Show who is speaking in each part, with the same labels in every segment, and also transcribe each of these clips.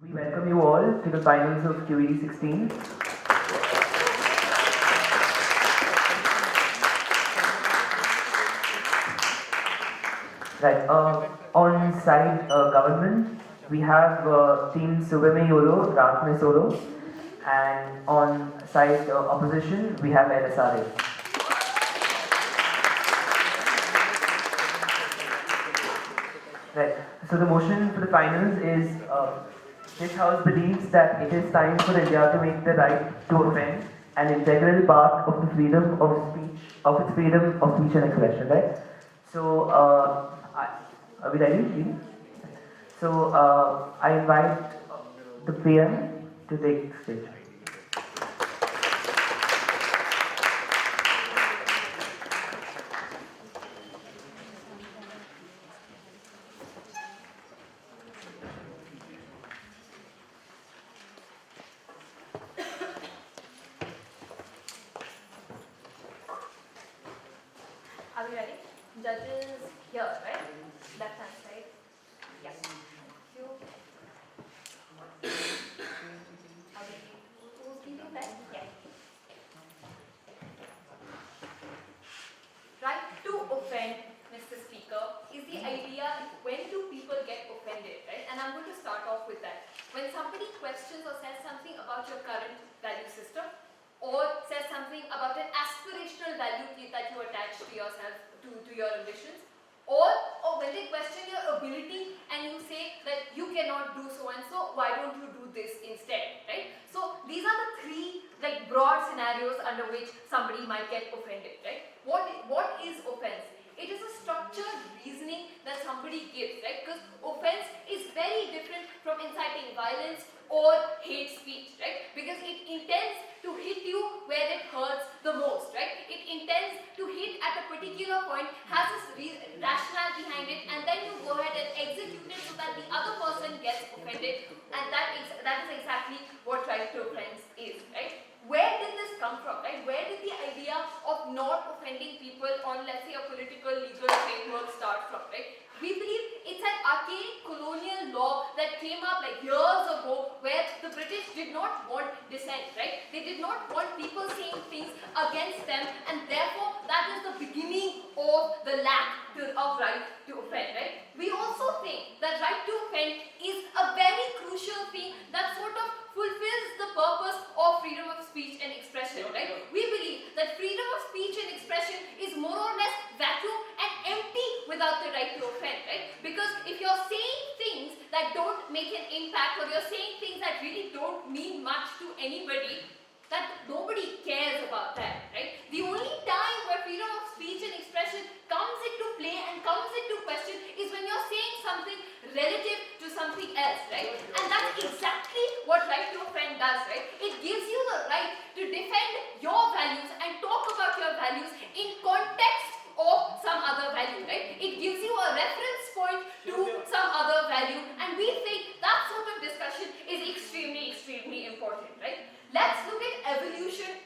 Speaker 1: We welcome you all to the finals of QED 16. Right, on side government, we have team Subh mein YOLO, Raat mein Solo, and on side opposition, we have LSRA. Right, so the motion for the finals is this House believes that it is time for India to make the right to offend an integral part of the freedom of speech, of its freedom of speech and expression, right? So, are we ready? Shri? So, I invite the PM to take the stage.
Speaker 2: Are we ready? Judges here, right? Left hand side. Yeah. You. Who's leading that? Yeah. Right to offend, Mr. Speaker, is the idea when do people get offended, right? And I'm going to start off with that. When somebody questions or says something about your current value system, or says something about an aspirational value that you attach to yourself, to your ambitions, or when they question your ability and you say that you cannot do so and so, why don't you do this instead, right? So these are the three broad scenarios under which somebody might get offended, right? What is offense? It is a structured reasoning that somebody gives, right? Because offense is very different from inciting violence or hate speech, right? Because it intends to hit you where it hurts the most, right? It intends to hit at a particular point, has a rationale behind it, and then you go ahead and execute it so that the other person gets offended, and that is exactly what right to offense is, right? Where did this come from, right? Where did the idea of not offending people on, let's say, a political legal framework start from, right? We believe it's an archaic colonial law that came up years ago where the British did not want dissent, right? They did not want people saying things against them, and therefore that is the beginning of the lack of right to offend, right? We also think that right to offend is a very crucial thing that sort of fulfills the purpose of freedom of speech and expression, right? We believe that freedom of speech and expression is more or less vacuum and empty without the right to offend, right? Because if you're saying things that don't make an impact, or you're saying things that really don't mean much to anybody, that nobody cares about that, right? The only time where freedom of speech and expression comes into play and comes into question is when you're saying something relative to something else, right? And that's exactly what right to offend does, right? It gives you the right to defend your values and talk about your values in context of some other value, right? It gives you a reference point to some other value, and we think that sort of discussion is extremely, extremely important, right? Let's look at evolution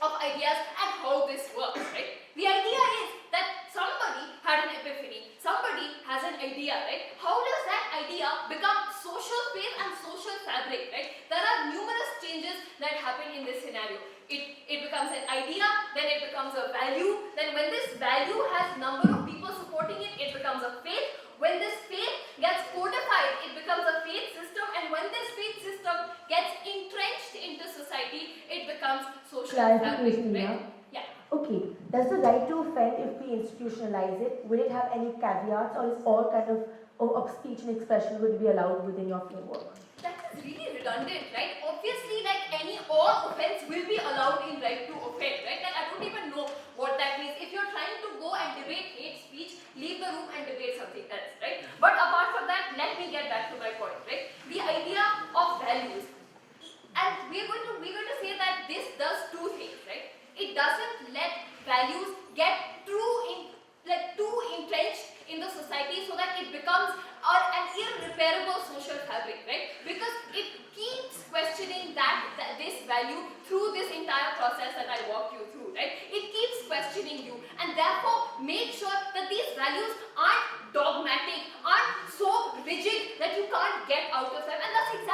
Speaker 2: of ideas and how this works, right? The idea is that somebody had an epiphany, somebody has an idea, right? How does that idea become social faith and social fabric, right? There are numerous changes that happen in this scenario. It becomes an idea, then it becomes a value, then when this value has number of people supporting it, it becomes a faith. When this faith gets codified, it becomes a faith system, and when this faith system gets entrenched into society, it becomes social fabric, right? Yeah.
Speaker 3: Okay, does the right to offend, if we institutionalize it, will it have any caveats, or is all kind of speech and expression would be allowed within your framework?
Speaker 2: That is really redundant, right? Obviously, all offense will be allowed in right to offend, right? I don't even know what that means. If you're trying to go and debate hate speech, leave the room and debate something else, right? But apart from that, let me get back to my point, right? The idea of values, and we're going to say that this does two things, right? It doesn't let values get too entrenched in the society so that it becomes an irreparable social fabric, right? Because it keeps questioning this value through this entire process that I walked you through, right? It keeps questioning you, and therefore make sure that these values aren't dogmatic, aren't so rigid that you can't get out of them. And that's exactly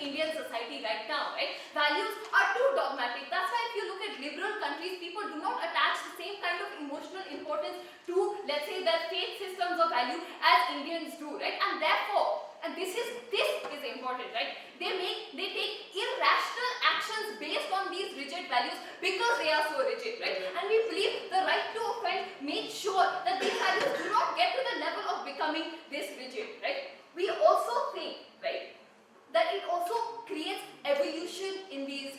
Speaker 2: Indian society right now, right? Values are too dogmatic. That's why if you look at liberal countries, people do not attach the same kind of emotional importance to, let's say, their faith systems of value as Indians do, right? And therefore, and this is important, right? They take irrational actions based on these rigid values because they are so rigid, right? And we believe the right to offend makes sure that these values do not get to the level of becoming this rigid, right? We also think, right, that it also creates evolution in these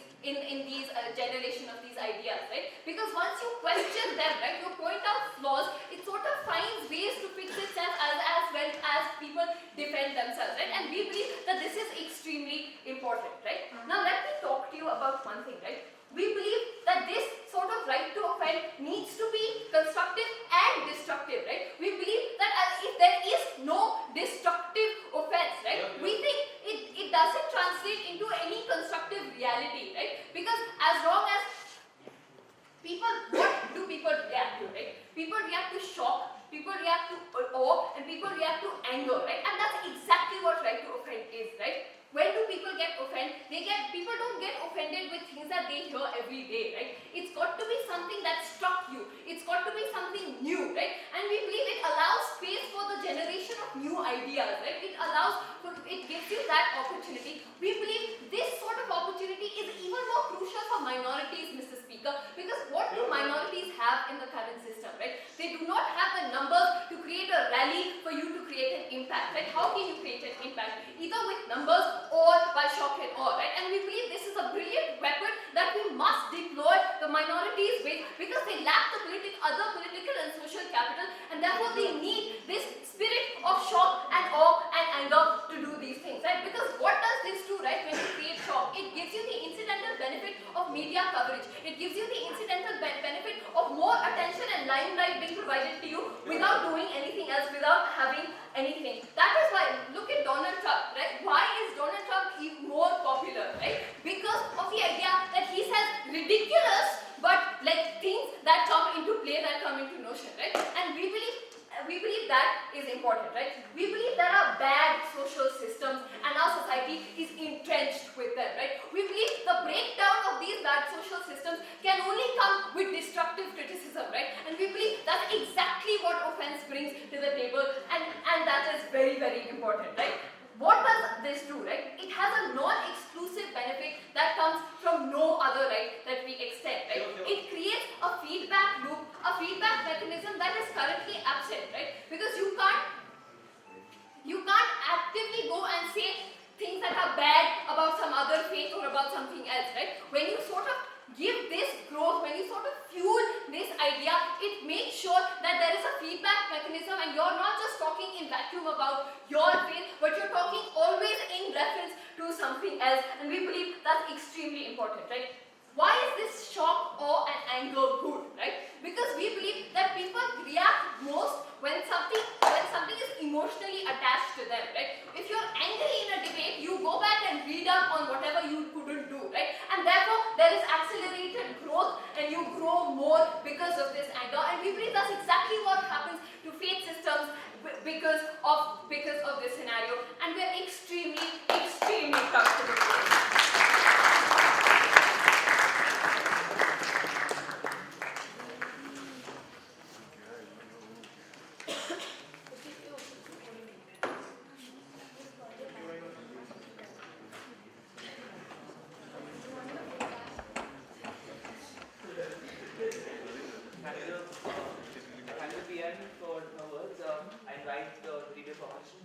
Speaker 2: generation of these ideas, right? Because once you question them, right, you point out flaws, it sort of finds ways to fix itself as well as people defend themselves, right? And we believe that this is extremely important, right? Now let me talk to you about one thing, right? We believe that this sort of right to offend needs to be constructive and destructive, right? We believe that if there is no destructive offense, right, we think it doesn't translate into any constructive reality, right? Because as long as what do people react to, right? People react to shock, people react to awe, and people react to anger, right? And that's exactly what right to offend is, right? When do people get offended? People don't get offended with things that they hear every day, right? It's got to be something that struck you. It's got to be something new, right? And we believe it allows space for the generation of new ideas, right? It gives you that opportunity. We believe this sort of opportunity is even more crucial for minorities, Mr. Speaker, because what do minorities have in the current system, right? They do not have the numbers to create a rally for you to create an impact, right? How can you create an impact? Either with numbers or by shock and awe, right? And we believe this is a brilliant weapon that we must deploy the minorities with because they lack the other political and social capital, and therefore they need this spirit of shock and awe and anger to do these things, right? Because what does this do, right, when you create shock? It gives you the incidental benefit of media coverage. It gives you the incidental benefit of more attention and limelight being provided to you without doing anything else, without having anything. That is why, look at Donald Trump, right? Why is Donald Trump even more popular, right? Because of the idea that he says ridiculous, but like things that come into play, that come into notion, right? And we believe that is important, right? We believe there are bad social systems and our society is entrenched with them, right? We believe the breakdown of these bad social systems can only come with destructive criticism, right? And we believe that's exactly what offense brings to the table, and that is very, very important, right? What does this do, right? It has a non-exclusive benefit that comes from no other right that we extend, right? It creates a feedback loop, a feedback mechanism that is currently absent, right? Because you can't actively go and say things that are bad about some other faith or about something else, right? When you sort of give this growth, when you sort of fuel this idea, it makes sure that there is a feedback mechanism and you're not just talking in vacuum about your faith, but you're talking always in reference to something else, and we believe that's extremely important, right? Why is this shock, awe, and anger good, right? Because we believe that people react most when something is emotionally attached to them, right? If you're angry in a debate, you go back and read up on whatever you couldn't do, right? And therefore, there is accelerated growth and you grow more because of this anger. And we believe that's exactly what happens to faith systems because of this scenario. And we are extremely comfortable with it.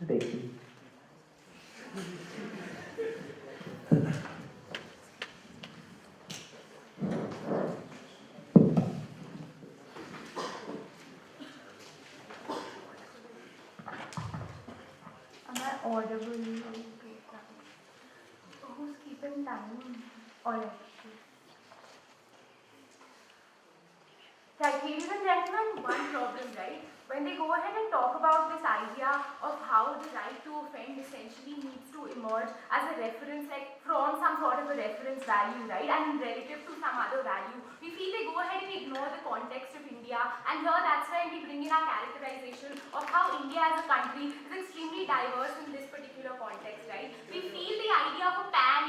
Speaker 1: Regmi.
Speaker 4: Am I audible? Who's keeping time? Alright. Right, ladies and gentlemen, one problem, right? When they go ahead and talk about this idea of how the right to offend essentially needs to emerge as a reference, like from some sort of a reference value, right? And relative to some other value, we feel they go ahead and ignore the context of India. And here that's why we bring in our characterization of how India as a country is extremely diverse in this particular context, right? We feel the idea of a pan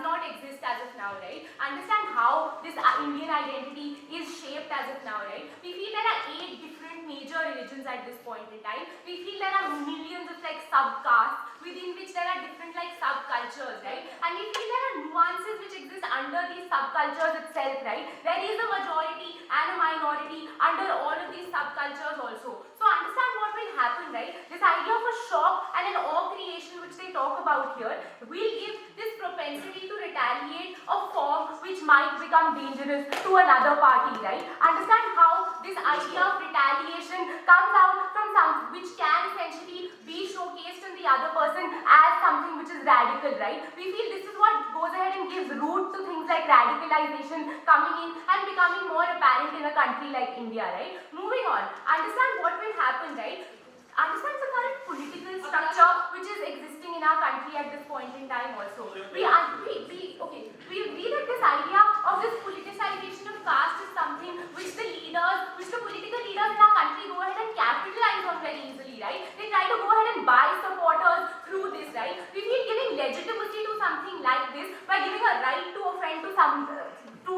Speaker 4: not exist as of now, right? Understand how this Indian identity is shaped as of now, right? We feel there are 8 different major religions at this point in time. We feel there are millions of like subcastes within which there are different like subcultures, right? And we feel there are nuances which exist under these subcultures itself, right? There is a majority and a minority under all of these subcultures also. So understand what will happen, right? This idea of a shock and an awe creation which they talk about here will give this propensity to retaliate a form which might become dangerous to another party, right? Understand how this idea of retaliation comes out from something which can essentially be showcased in the other person as something which is radical, right? We feel this is what goes ahead and gives root to things like radicalization coming in and becoming more apparent in a country like India, right? Moving on, understand what will happen, right? Understand the current political structure which is existing in our country at this point in time also. We agree that this idea of this politicization of caste is something which the political leaders in our country go ahead and capitalize on very easily, right? They try to go ahead and buy supporters through this, right? We feel giving legitimacy to something like this by giving a right to offend to some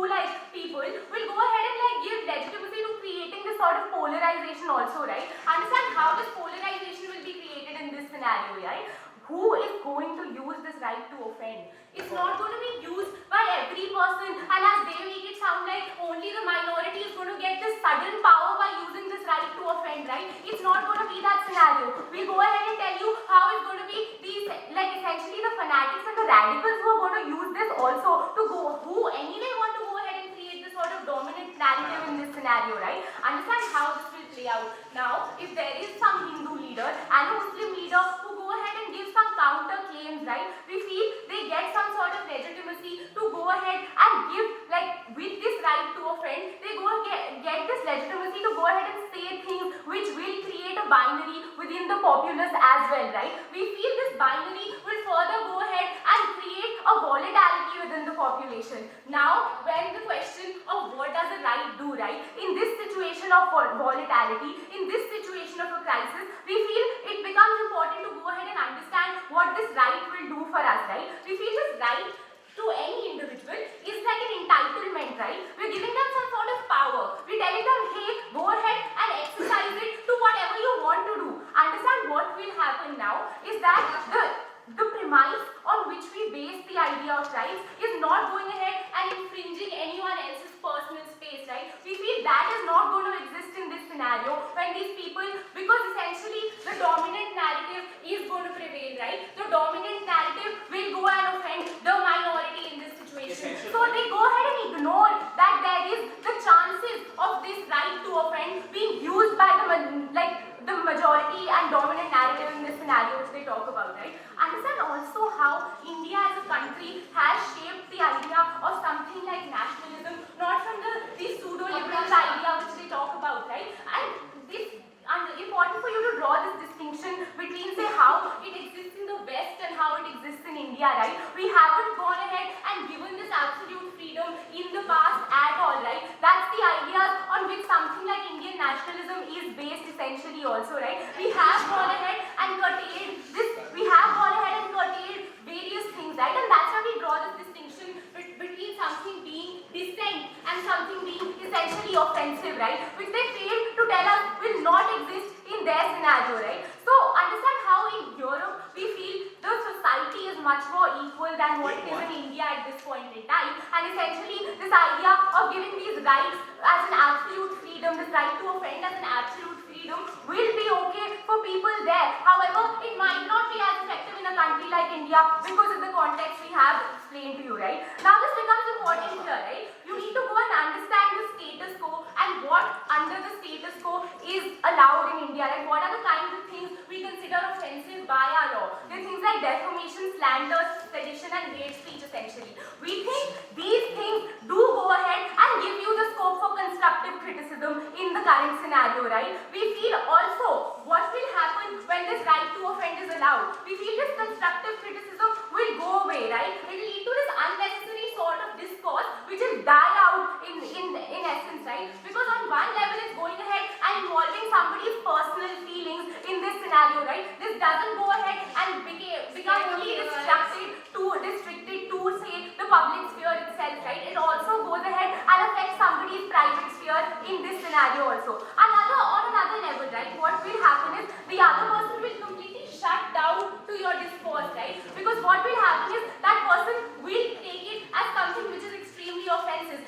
Speaker 4: like people will go ahead and like give legitimacy to creating this sort of polarization also, right? Understand how this polarization will be created in this scenario, right? Who is going to use this right to offend? It's not going to be used by every person, and as they make it sound like only the minority is going to get this sudden power by using this right to offend, right? It's not going to be that scenario. We'll go ahead and tell you how it's going to be these, like essentially the fanatics and the radicals who are going to use this also to go, who anyway want to go ahead and create this sort of dominant narrative in this scenario, right? Understand how this will play out. Now, if there is some Hindu leader and a Muslim leader who go ahead and give some counter claims, right? We feel they get some sort of legitimacy to go ahead and give, like with this right to offend, they go get this legitimacy to go ahead and say things which will create a binary within the populace as well, right? We feel this binary will further go ahead and create a volatility within the population. Now, when the question of what does a right do, right? In this situation of volatility, in this situation of a crisis, we feel it becomes important to go ahead and understand what this right will do for us, right? We feel this right to any individual is like an entitlement, right? We're giving them some sort of power. We're telling them, hey, go ahead and exercise it to whatever you want to do. Understand what will happen now is that the premise on which we base the idea of rights is not going ahead and infringing anyone else's personal space, right? We feel that is not going to exist in this scenario when these people, because essentially the dominant narrative is going to prevail, right? The dominant narrative will go and offend the minority in this situation. So they go ahead and ignore that there is the chances of this right to offend being used by the majority and dominant narrative in this scenario which they talk about, right? Understand also how India as a country has shaped the idea of something like nationalism, not from the pseudo-liberal idea which they talk about, right? And important for you to draw this distinction between, say, how it exists in the West and how it exists in India, right? We haven't gone ahead and given this absolute freedom in the past at all, right? That's the ideas on which something like Indian nationalism is based essentially also, right? We have gone ahead and curtailed this, we have gone ahead and curtailed various things, right? And that's why we draw this distinction between something being dissent and something being essentially offensive, right? Which they fail to tell us will not exist in their scenario, right? So understand how in Europe we feel the society is much more equal than what it is in India at this point in time, and essentially this idea of giving these rights as an absolute freedom, this right to offend as an absolute freedom will be okay for people there. However, it might not be as effective in a country like India because of the context we have explained to you, right? Now this becomes important here, right? You need to go and understand the status quo and what under the status quo is allowed in India, like what are the kinds of things we consider offensive by our law. There are things like defamation, slander, sedition and hate speech essentially. We think these things do go ahead and give you the scope for constructive criticism in the current scenario, right? We feel also what will happen when this right to offend is allowed. We feel this constructive criticism will go away, right? It will lead to this unnecessary sort of discourse which will die out in essence, right? Because on one level it's going ahead and involving somebody's personal feelings in this scenario, right? This doesn't go ahead and become only restricted to say the also. On another level, right, what will happen is the other person will completely shut down to your discourse, right? Because what will happen is that person will take it as something which is extremely offensive,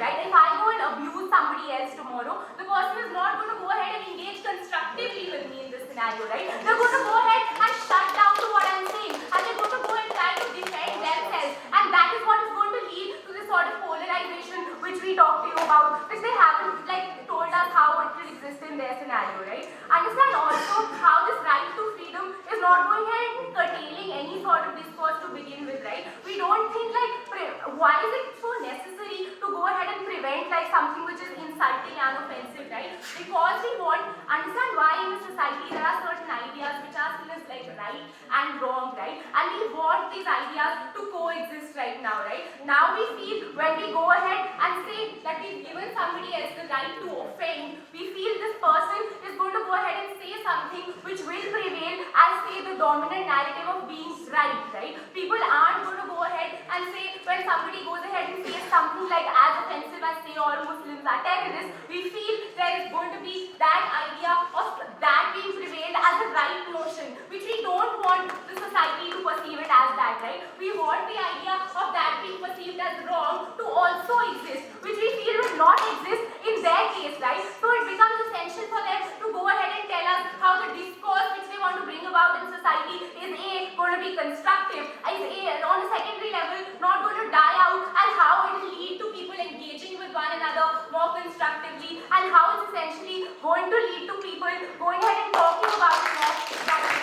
Speaker 4: right? If I go and abuse somebody else tomorrow, the person is not going to go ahead and engage constructively with me in this scenario, right? They're going to go ahead and shut down to what I'm saying, and they're going to go and try to defend themselves, and that is what is going to lead to this sort of polarization which we talked to you about, which they haven't told us how it will exist in their scenario, right? Understand also how this right to freedom is not going ahead and curtailing any sort of discourse to begin with, right? We don't think why is it so necessary to go ahead and prevent something which is insulting and offensive, right? Because we want, understand why in a society there are certain ideas which are seen as right and wrong, right? And we want these ideas to coexist right now, right? Now we feel when we go ahead and say that we've given somebody else the right to offend, we feel this person is going to go ahead and say something which will prevail as say the dominant narrative of being right? People aren't going to go ahead and say when somebody goes ahead and says something as offensive as say all Muslims are terrorists, we feel there is going to be that idea of that being prevailed as a right notion, which we don't want the society to perceive it as that, right? We want the idea of that being perceived as wrong to also exist, which we feel will not exist in their case, right? So it becomes essential for them to go ahead and tell us how the discourse which they want to bring about in society is going to be constructive, is on a secondary level not going to die out, and how it will lead to people engaging with one another more constructively, and how it's essentially going to lead to people going ahead and talking about it more constructively.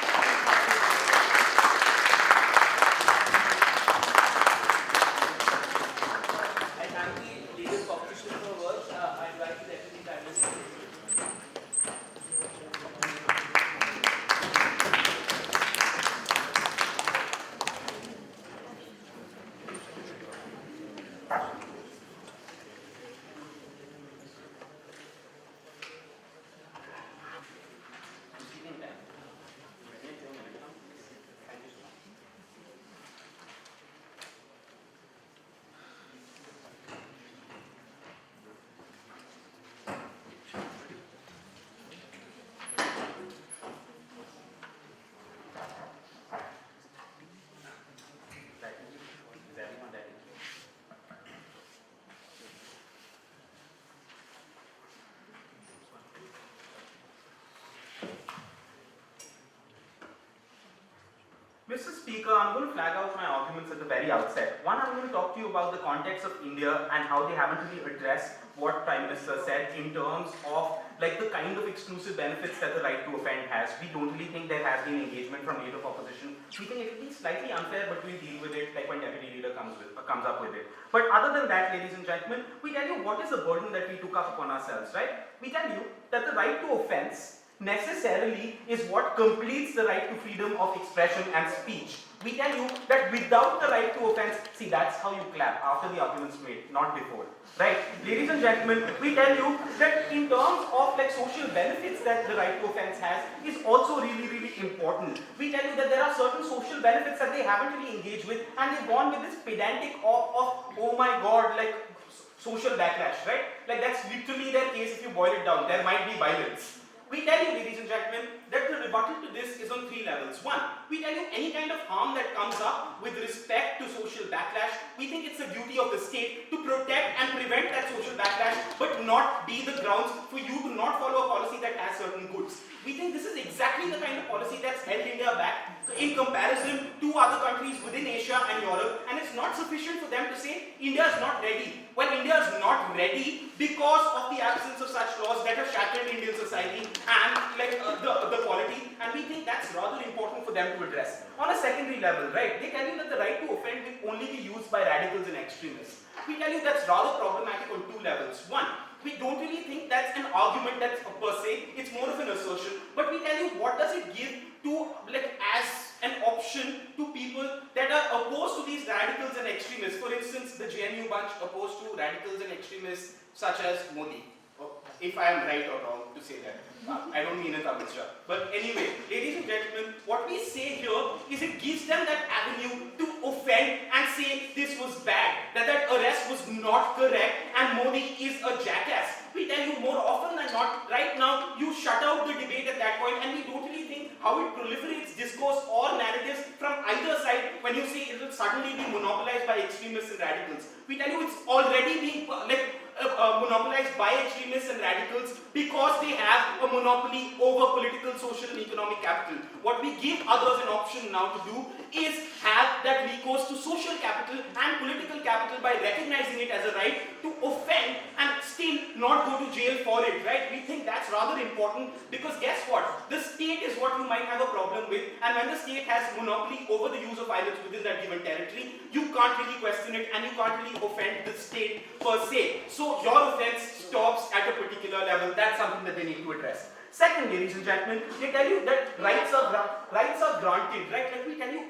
Speaker 5: I thank the leaders for opposition for words. I'd like to definitely thank this. Mr. Speaker, I'm going to flag out my arguments at the very outset. One, I'm going to talk to you about the context of India and how they haven't really addressed what Prime Minister said in terms of the kind of exclusive benefits that the right to offend has. We don't really think there has been engagement from leader of opposition. We think it will be slightly unfair, but we'll deal with it when Deputy Leader comes up with it. But other than that, ladies and gentlemen, we tell you what is the burden that we took up upon ourselves, right? We tell you that the right to offense necessarily is what completes the right to freedom of expression and speech. We tell you that without the right to offense, see, that's how you clap, after the argument's made, not before. Right? Ladies and gentlemen, we tell you that in terms of social benefits that the right to offense has is also really, really important. We tell you that there are certain social benefits that they haven't really engaged with, and they've gone with this pedantic of oh my god, social backlash, right? That's literally their case if you boil it down. There might be violence. We tell you, ladies and gentlemen, that the rebuttal to this is on 3 levels. One, we tell you any kind of harm that comes up with respect to social backlash, we think it's the duty of the state to protect and prevent that social backlash, but not be the grounds for you to not follow a policy that has certain goods. We think this is exactly the kind of policy that's held India back in comparison to other countries within Asia and Europe, and it's not sufficient for them to say India is not ready. Well, India is not ready because of the absence of such laws that have shattered Indian society and the polity, and we think that's rather important for them to address. On a secondary level, right, they tell you that the right to offend will only be used by radicals and extremists. We tell you that's rather problematic on 2 levels. One, we don't really think that's an argument that's per se, it's more of an assertion, but we tell you what does it give to as an option to people that are opposed to these radicals and extremists. For instance, the JNU bunch opposed to radicals and extremists such as Modi. If I am right or wrong to say that. I don't mean it, Abhilasha. But anyway, ladies and gentlemen, what we say here is it gives them that avenue to offend and say this was bad, that that arrest was not correct and Modi is a jackass. We tell you more often than not, right now, you shut out the debate at that point, and we totally think how it proliferates discourse or narratives from either side when you say it will suddenly be monopolized by extremists and radicals. We tell you it's already being monopolized by extremists and radicals because they have a monopoly over political, social and economic capital. What we give others an option now to do is have that recourse to social capital and political capital by recognizing it as a right to offend and still not go to jail for it, right? We think that's rather important because guess what? The state is what you might have a problem with, and when the state has monopoly over the use of violence within that given territory, you can't really question it and you can't really offend the state per se. So your offense stops at a particular level. That's something that they need to address. Second, ladies and gentlemen, they tell you that rights are granted, right? Let me tell you,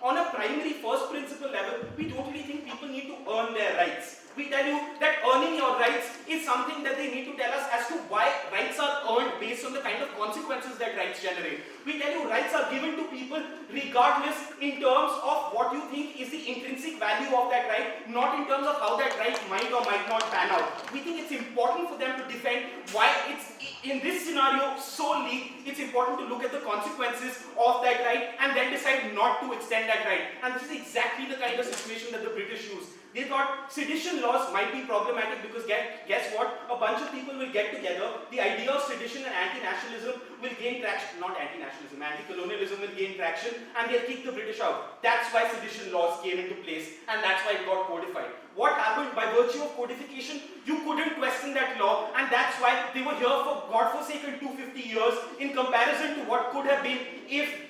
Speaker 5: on a primary first principle level, we totally think people need to earn their rights. We tell you that earning your rights is something that they need to tell us as to why rights are earned based on the kind of consequences that rights generate. We tell you rights are given to people regardless in terms of what you think is the intrinsic value of that right, not in terms of how that right might or might not pan out. We think it's important for them to defend why it's, in this scenario solely, it's important to look at the consequences of that right and then decide not to extend that right. And this is exactly the kind of situation that the British used. They thought sedition laws might be problematic because guess what? A bunch of people will get together. The idea of sedition and anti-nationalism will gain traction. Not anti-nationalism, anti-colonialism will gain traction and they'll kick the British out. That's why sedition laws came into place and that's why it got codified. What happened by virtue of codification? You couldn't question that law and that's why they were here for godforsaken 250 years in comparison to what could have been if,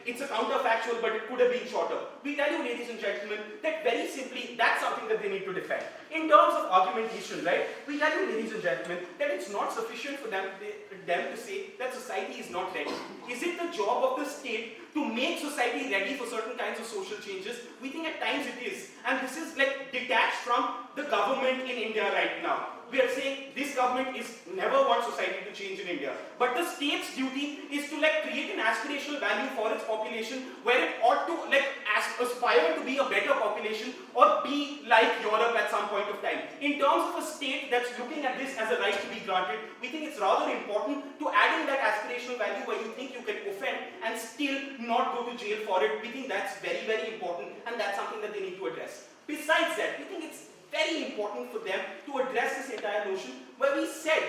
Speaker 5: it's a counterfactual, but it could have been shorter. We tell you, ladies and gentlemen, that very simply, that's something that they need to defend. In terms of argumentation, right, we tell you, ladies and gentlemen, that it's not sufficient for them to say that society is not ready. Is it the job of the state to make society ready for certain kinds of social changes? We think at times it is. And this is detached from the government in India right now. We are saying this government is never want society to change in India. But the state's duty is to create an aspirational value for its population where it ought to aspire to be a better population or be like Europe at some point of time. In terms of a state that's looking at this as a right to be granted, we think it's rather important to add in that aspirational value where you think you can offend and still not go to jail for it. We think that's very, very important and that's something that they need to address. Besides that, we think it's very important for them to address this entire notion where we said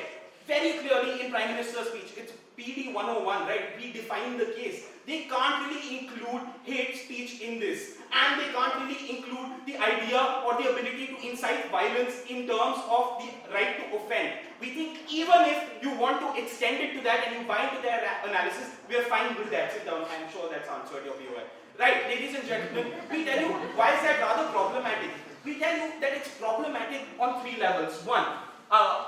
Speaker 5: very clearly in Prime Minister's speech, it's PD 101, right? We define the case. They can't really include hate speech in this and they can't really include the idea or the ability to incite violence in terms of the right to offend. We think even if you want to extend it to that and you buy into their analysis, we are fine with that. Sit down, I'm sure that's answered your POI. Right, ladies and gentlemen, we tell you why is that rather problematic. We tell you that it's problematic on three levels. One,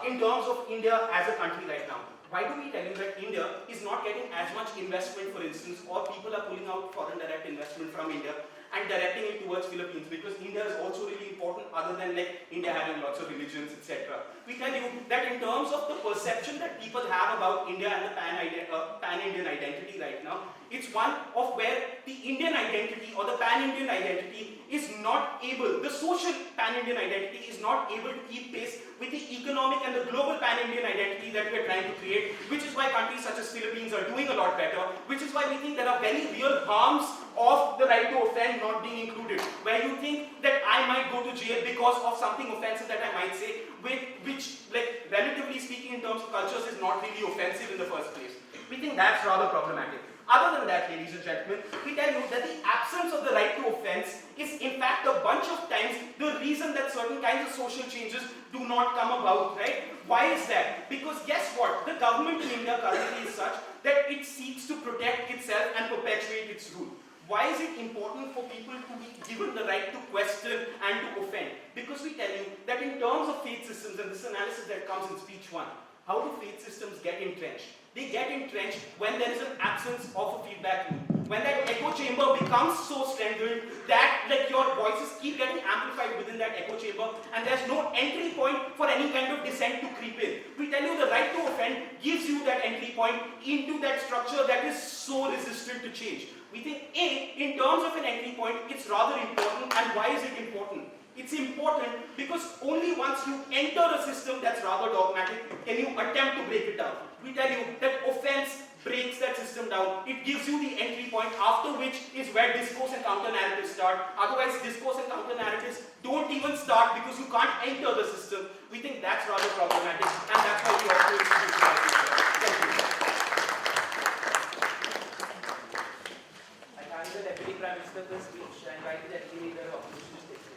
Speaker 5: in terms of India as a country right now. Why do we tell you that India is not getting as much investment, for instance, or people are pulling out foreign direct investment from India and directing it towards Philippines? Because India is also really important other than India having lots of religions, etc. We tell you that in terms of the perception that people have about India and the pan-Indian identity right now, it's one of where the Indian identity or the pan-Indian identity is not able, the social pan-Indian identity is not able to keep pace with the economic and the global pan-Indian identity that we are trying to create, which is why countries such as Philippines are doing a lot better, which is why we think there are very real harms of the right to offend not being included, where you think that I might go to jail because of something offensive that I might say, which relatively speaking in terms of cultures is not really offensive in the first place. We think that's rather problematic. Other than that, ladies and gentlemen, we tell you that the absence of the right to offense is in fact a bunch of times the reason that certain kinds of social changes do not come about, right? Why is that? Because guess what? The government in India currently is such that it seeks to protect itself and perpetuate its rule. Why is it important for people to be given the right to question and to offend? Because we tell you that in terms of faith systems, and this analysis that comes in speech 1, how do faith systems get entrenched? They get entrenched when there is an absence of a feedback loop. When that echo chamber becomes so strengthened that your voices keep getting amplified within that echo chamber and there's no entry point for any kind of dissent to creep in. We tell you the right to offend gives you that entry point into that structure that is so resistant to change. We think in terms of an entry point, it's rather important. And why is it important? It's important because only once you enter a system that's rather dogmatic can you attempt to break it down. We tell you that offense breaks that system down. It gives you the entry point, after which is where discourse and counter-narratives start. Otherwise, discourse and counter-narratives don't even start because you can't enter the system. We think that's rather problematic, and that's why we also institutionalize it. Thank you.
Speaker 1: I thank the Deputy Prime Minister for the speech. I invite the Deputy Leader of Opposition to take place.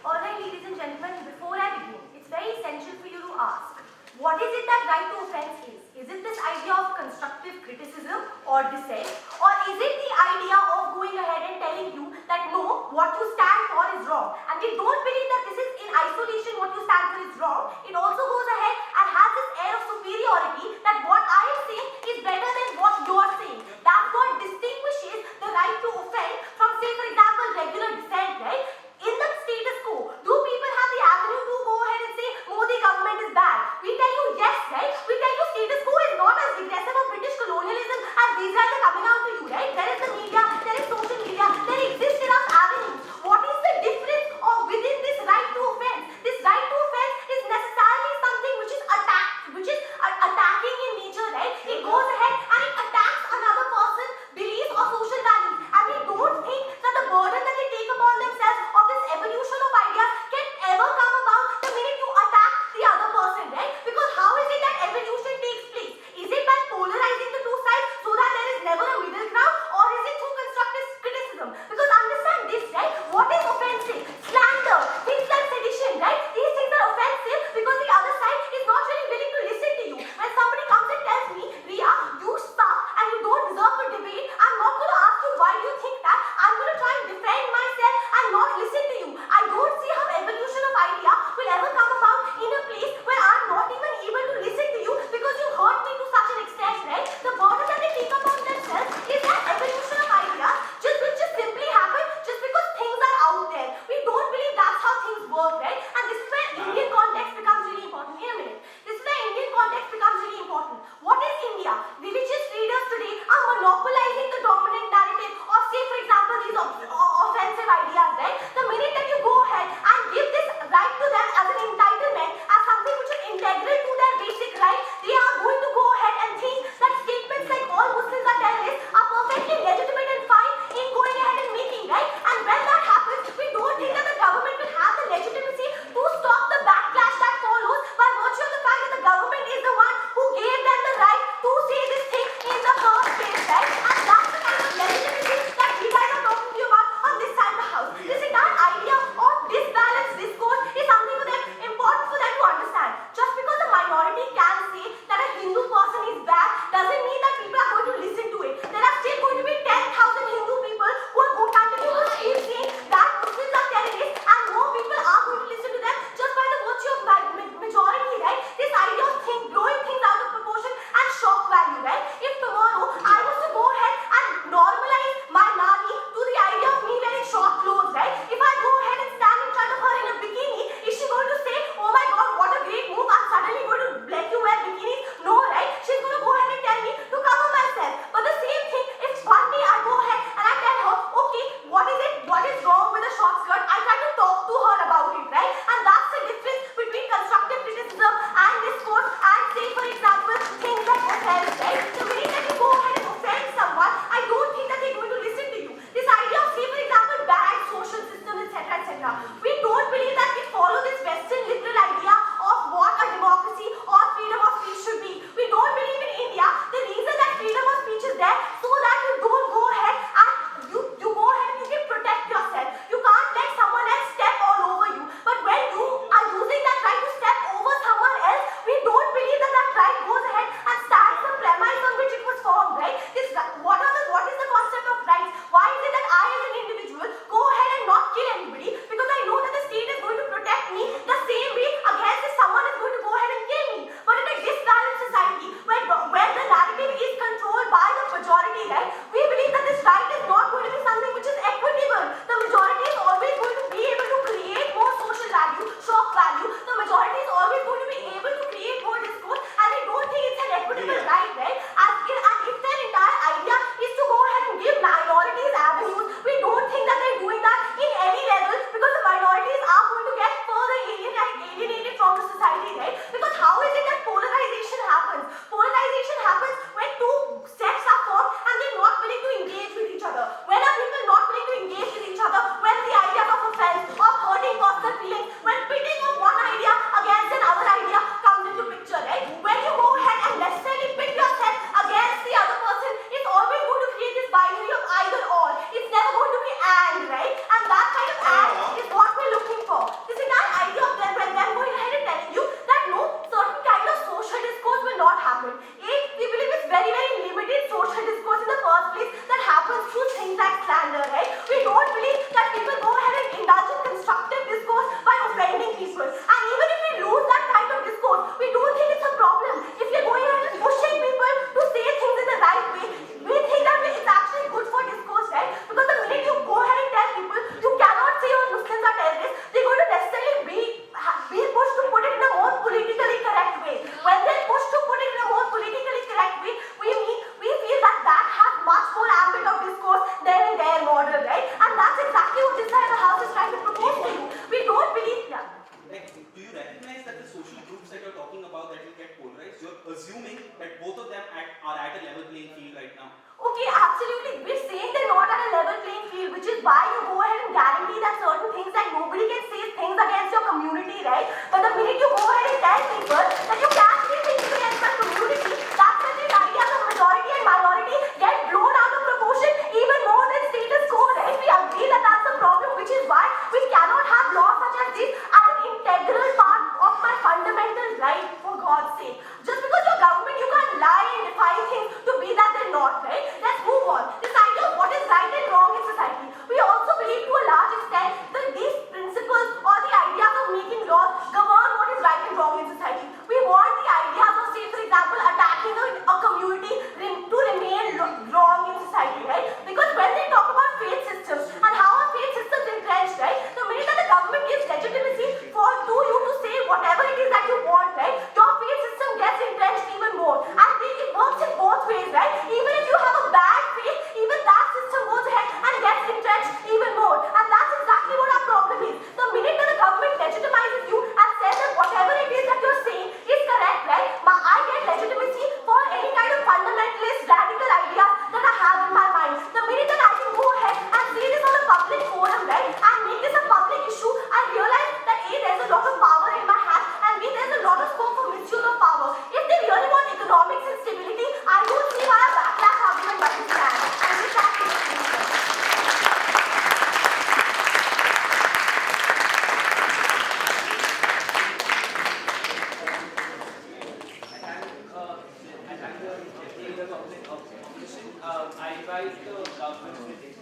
Speaker 6: Alright, ladies and gentlemen, before I begin, it's very essential for you to ask, what is it that right to offense is? Is it this idea of constructive criticism or dissent? Or is it the idea of going ahead and telling you that no, what you stand for is wrong? And we don't believe that this is in isolation what you stand for is wrong. It also goes ahead and has this air of superiority that what I am saying is better than what you are saying. That's what distinguishes the right to offend from, say, for example, regular dissent, right? In the status quo, do people have the avenue to go ahead and say Modi government is bad? We tell you yes, right? We tell you status quo is not as regressive of British colonialism as these guys are coming out to you, right? There is the media, there is social media, there exist enough avenues. What is the difference of within this right to offense? This right to offense is necessarily something which is attacking in nature, right? It goes ahead and it attacks another person's beliefs or social values. And we don't think that the burden that they take upon themselves of this evolution of ideas can ever come about the minute you attack the other person, right? Because how is it that evolution takes place? Is it by polarizing the two sides so that there is never a middle ground, or is it through constructive criticism? Because understand this, right? What is offensive? Slander, things like sedition, right? These things are offensive because the other side is not really willing to listen to you. When somebody comes and tells me, Rhea, you suck and you don't deserve to debate, I'm not going to ask you why do you think that. I'm going to try and defend myself and not listen to you. I don't see how evolution of idea will ever come about in a place where I'm not even able to listen to you because you hurt me to such an extent, right? The burden that they take upon themselves is that evolution of ideas will just simply happen just because things are out can go ahead and guarantee that certain things that nobody can say things against your community, right? But the minute you go ahead and tell people that you can't say things against my community, that's when these ideas of majority and minority get blown out of proportion even more than status quo, right? We agree that that's a problem, which is why we cannot have laws such as this as an integral part of my fundamental right, for God's sake. Just because you're government, you can't lie and define things to be that they're not, right? Let's move on. This idea of what is right and wrong in society. We also believe to a large extent that these principles or the ideas of making laws govern what is right and wrong in society. We want the ideas of, say, for example, attacking a community to remain wrong in society, right? Because when they talk about faith systems and how a faith system is entrenched, right? The minute that the government gives legitimacy to you to say whatever it is that you want, right? Your faith system gets entrenched even more. And it works in both ways, right? Even if you have a bad faith, even that system goes ahead and gets entrenched even more. And that's exactly what our problem is. The minute that the government legitimizes you and says that whatever it is that you're saying is correct, right? I get legitimacy for any kind of fundamentalist, radical ideas that I have in my mind. The minute that I can go ahead and say this on a public forum, right? And make this a public issue, I realize that A, there's a lot of power in my hand, and B, there's a lot of scope for misuse of power. If they really want economics and stability, I don't see why a backlash argument doesn't stand. And with that,
Speaker 7: I invite the government to take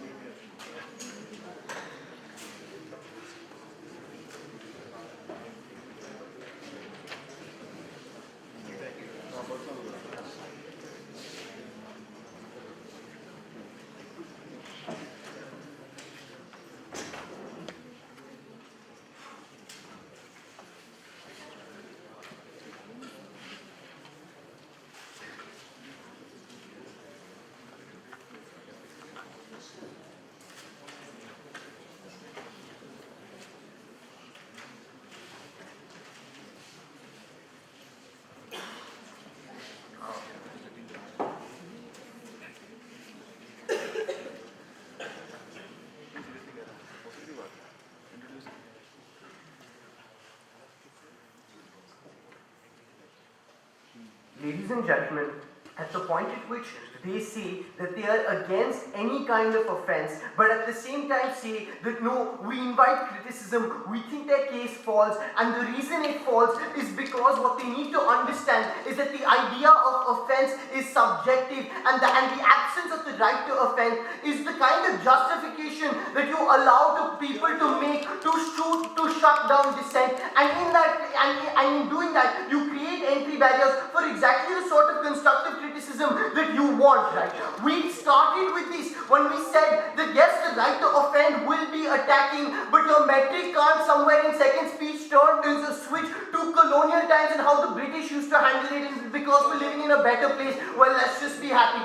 Speaker 8: Ladies and gentlemen, at the point at which they say that they are against any kind of offense, but at the same time say that no, we invite criticism, we think their case falls, and the reason it falls is because what they need to understand is that the idea of offense is subjective, and the absence of the right to offend is the kind of justification that you allow to people to make to shoot, to shut down dissent, and in that, and in doing that, you create entry barriers for exactly the sort of constructive criticism that you want, right? We started with this when we said that yes, the right to offend will be attacking, but your metric can't somewhere in second speech turn is a switch to colonial times and how the British used to handle it, and because we're living in a better place, well, let's just be happy.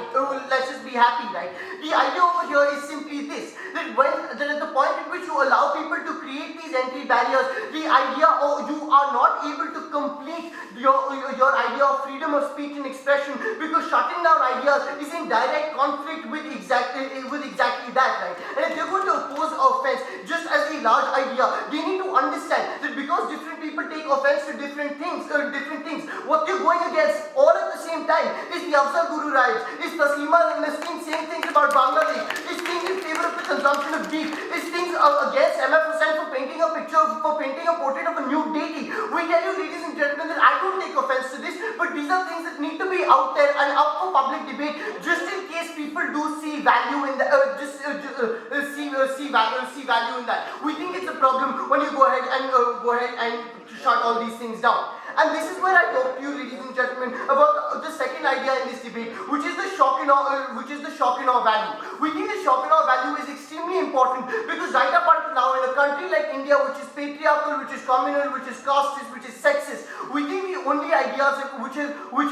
Speaker 8: Let's just be happy, right? The idea over here is simply this, that at the point at which you allow people to create these entry barriers, the idea you are not able to complete your idea of freedom of speech and expression, because shutting down ideas is in direct conflict with exactly that, right? And if you're going to oppose offense just as a large idea, they need to understand that because different people take offense to different things, what you're going against all at the same time is the Afzal Guru riots, is Taslima Nasreen saying things about Bangladesh, is things in favor of the consumption of beef, is things against MF Hussain for painting a portrait of a nude deity. We tell you, ladies and gentlemen, that I don't take offense to this, but these are things that need to be out there and up for public debate, just in case people do see value in that, see value in that. We think it's a problem when you go ahead and shut all these things down. And this is where I talk to you, ladies and gentlemen, about the second idea in this debate, which is the shock and awe value. We think the shock and awe value is extremely important because right up until now, in a country like India, which is patriarchal, which is communal, which is casteist, which is sexist, we think the only ideas which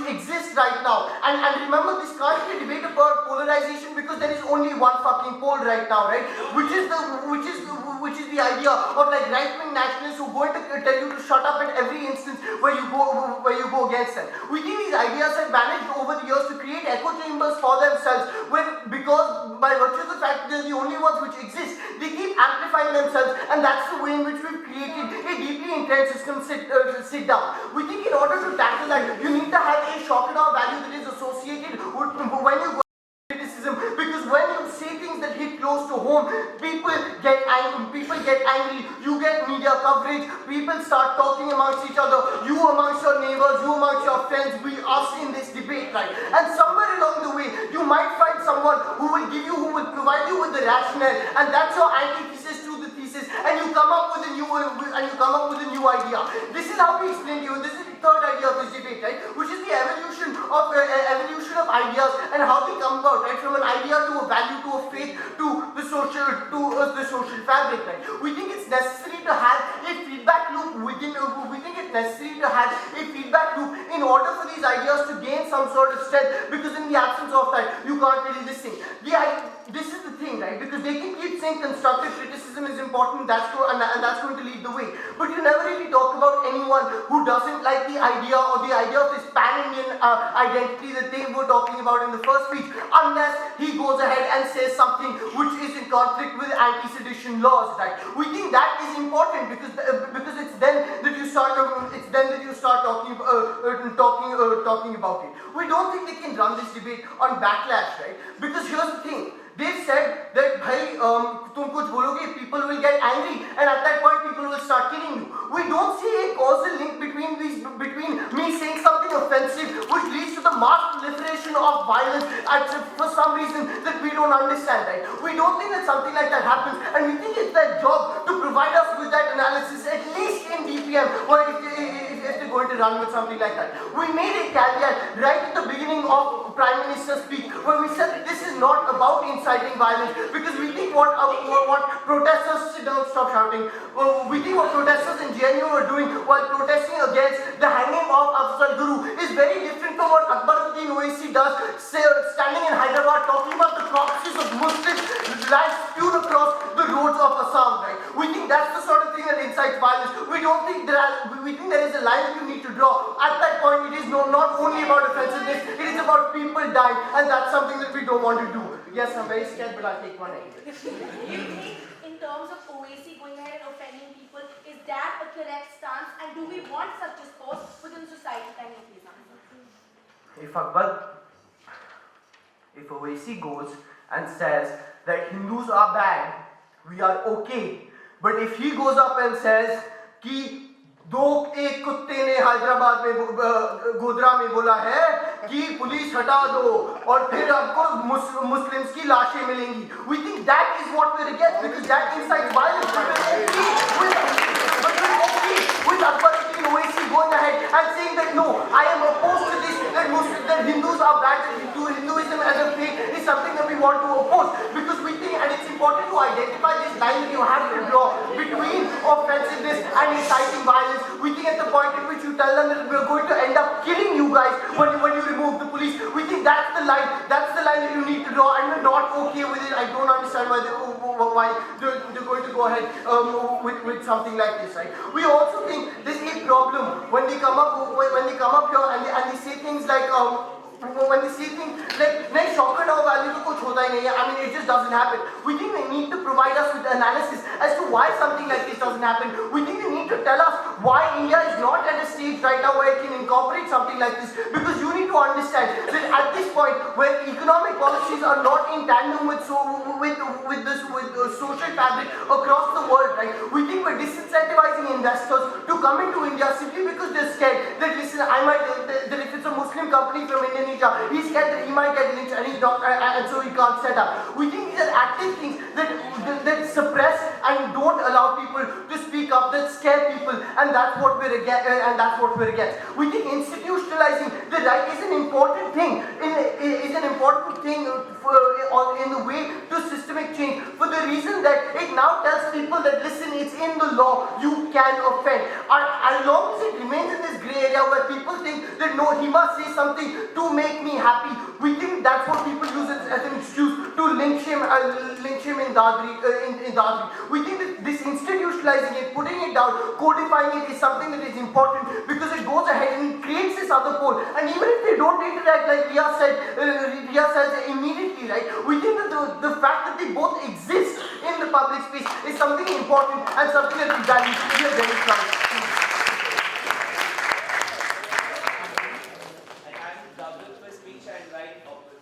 Speaker 8: exist right now. And remember, this can't be a debate about polarization because there is only one fucking pole right now, right? Which is the the idea of like right-wing nationalists who are going to tell you to shut up at every instance where you go against them. We think these ideas have managed over the years to create echo chambers for themselves, because by virtue of the fact that they're the only ones which exist, they keep amplifying themselves, and that's the way in which we've created a deeply entrenched system sit down. We think in order to tackle that, you need to have a shock and awe value that is associated with when you go criticism, because when you say things that hit close to home, people get angry, you get media coverage, people start talking amongst each other, you amongst your neighbors, you amongst your friends, we us in this debate, right? And somewhere along the way, you might find someone who will provide you with the rationale, and that's your antithesis to the thesis, and you come up with a new idea. This is how we explain to you. This is the third idea of this debate, right? Which is the evolution of ideas and how they come about, right? From an idea to a value to a faith to the social fabric, right? We think it's necessary to have a feedback loop in order for these ideas to gain some sort of strength, because in the absence of that, you can't really this thing. This is the thing, right? Because they can keep saying constructive criticism is important, and that's going to lead the way. But you never really talk about anyone who doesn't like the idea or the idea of this pan-Indian identity that they were talking about in the first speech, unless he goes ahead and says something which is in conflict with anti-sedition laws, right? We think that is important because it's then that you start talking about it. We don't think they can run this debate on backlash, right? Because here's the thing. They've said that, bhai, tum kuch bologe, people will get angry, and at that point people will start killing you. We don't see a causal link between me saying something offensive which leads to the mass proliferation of violence for some reason that we don't understand, right? We don't think that something like that happens, and we think it's their job to provide us with that analysis, at least in DPM, or if they're going to run with something like that. We made a caveat right at the beginning of Prime Minister's speech where we said that this is not about inciting violence, because we think what protesters, stop shouting, we think what protesters in GNU were doing while protesting against the hanging of Afzal Guru is very different from what Akbaruddin Owaisi does, standing in Hyderabad talking about the corpses of Muslims lying spewed across the roads of Assam, right? We think that's the sort of thing that incites violence. We think there is a line that you need to draw. At that point, it is not only about offensiveness, it is about people dying, and that's something that we don't want to do. Yes, I'm very scared, but I'll take one anyway.
Speaker 6: Do you think, in terms of OAC going ahead and offending people, is that a correct stance? And do we want such discourse within society? Can you please answer?
Speaker 8: If OAC goes and says that Hindus are bad, we are okay. But if he goes up and says कि एक कुत्ते ने हैदराबाद में गोधरा में बोला है कि police हटा दो और फिर आपको मुस्लिम्स की लाशें मिलेंगी, we think that is what we're against, because that incites violence. With Akbaruddin Owaisi going ahead and saying that no, I am opposed to this, that Hindus are bad, that Hinduism as a faith is something that we want to oppose, because we think, and it's important to identify this line that you have to draw between offensiveness and inciting violence. We think at the point at which you tell them that we're going to end up killing you guys when you remove the police, we think that's the line that you need to draw, and we're not okay with it. I don't understand why they're going to go ahead with something like this, right? We also think there's a problem when they come up here and they say things like नहीं shock and awe value तो कुछ होता ही नहीं है. I mean, it just doesn't happen. We think they need to provide us with analysis as to why something like this doesn't happen. We think they need to tell us why India is not at a stage right now where it can incorporate something like this. Because you need to understand that at this point, where economic policies are not in tandem with social fabric across the world, right? We think we're disincentivizing investors to come into India simply because they're scared that listen, that if it's a Muslim company from Indonesia, he's scared that he might get lynched and so he can't set up. We think these are active things that suppress and don't allow people to speak up, that scare people, and that's what we're against. We think institutionalizing the right is an important thing. In the way to systemic change, for the reason that it now tells people that listen, it's in the law, you can offend. As long as it remains in this grey area where people think that no, he must say something to make me happy, we think that's what people use as an excuse to lynch him in Dadri. We think that this institutionalizing it, putting it down, codifying it is something that is important because it goes ahead and it creates this other pole. And even if they don't interact, like Rhea says immediately, right? We think that the fact that they both exist in the public space is something important and something that we value. We are very proud.
Speaker 7: I'm double for speech and right opposite.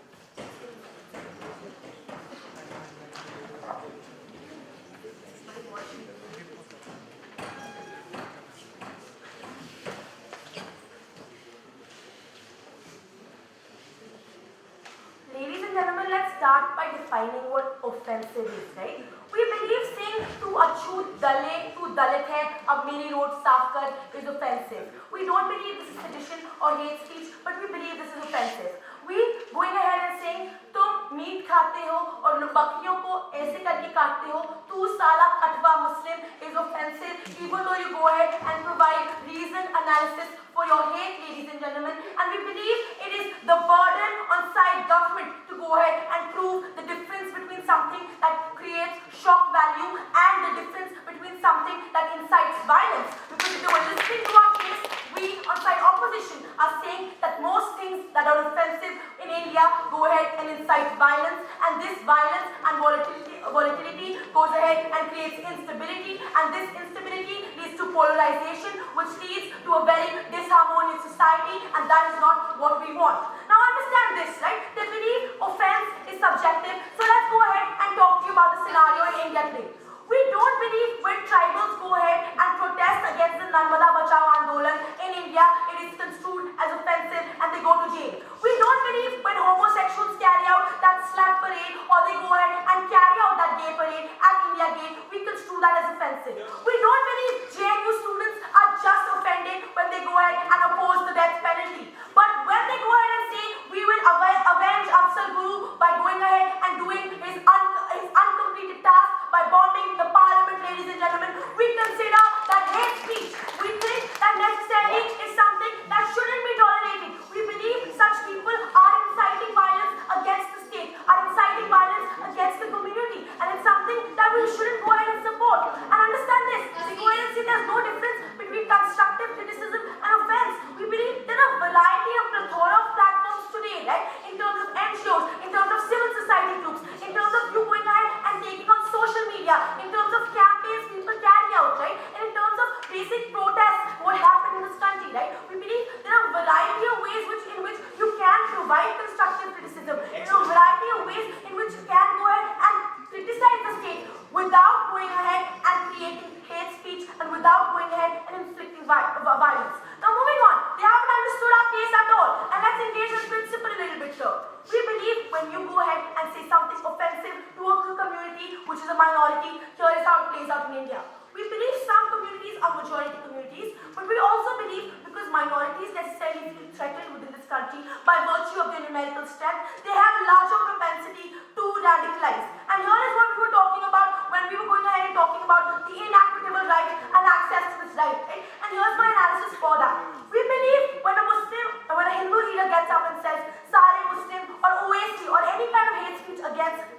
Speaker 6: Ladies and gentlemen, let's start by defining what offensive is, right? We believe saying to achut dale to dalit hai, ab meri road saaf kar is offensive. We don't believe this is sedition or hate speech, but we believe this is offensive. We going ahead and saying तुम meet खाते हो और बकरियों को ऐसे करके काटते हो, तू साला कटवा Muslim is offensive, even though you go ahead and provide reason analysis for your hate, ladies and gentlemen. And we believe it is the burden on side government to go ahead and prove the difference between something that creates shock value and the difference between something that incites violence. Because if you were listening to our case, we on side opposition are saying that most things that are offensive in India go ahead and incite violence, and this violence and volatility goes ahead and creates instability, and this instability leads to polarization, which leads to a very disharmonious society, and that is not what we want. Now understand this, right? They believe offense is subjective, so let's go ahead and talk to you about the scenario in India today. We don't believe when tribals go ahead and protest against the Narmada Bachao Andolan in India, it is construed as offensive and they go to jail. We don't believe when homosexuals carry out that slap parade or they go ahead and carry out that gay parade at India Gate, we construe that as offensive. We don't believe JNU students are just offended when they go ahead and oppose the death penalty. But when they go ahead and say we will avenge Afzal Guru by going ahead and doing his uncompleted task by bombing the parliament, ladies and gentlemen, we consider that hate speech. We think that necessarily is something that shouldn't be tolerated. We believe such people are inciting violence against the state, are inciting violence against the community, and it's something that we shouldn't go ahead and support. And understand this, we go ahead and see there's no difference between constructive criticism and offense. We believe there are a variety of plethora of platforms today, right? In terms of NGOs, in terms of civil society groups, in terms of you going ahead and taking on social media, in terms of campaigns people carry out, right? And in terms of basic protests, what happened in this country, right? We believe there are a variety of ways in which you can provide constructive criticism. There are a variety of ways in which you can go ahead and criticize the state without going ahead and creating hate speech and without going ahead and inflicting violence. Now moving on, they haven't understood our case at all, and let's engage this principle a little bit here. We believe when you go ahead and say something offensive to a community which is a minority, here is how it plays out in India. We believe some communities are majority communities, but we also believe because minorities necessarily feel threatened within this country by virtue of their numerical strength, they have a larger propensity to radicalize. And here is what we were talking about when we were going ahead and talking about the inequitable right and access to this right. And here's my analysis for that. We believe when a Hindu leader gets up and says, Sare Muslim or OAC or any kind of hate speech against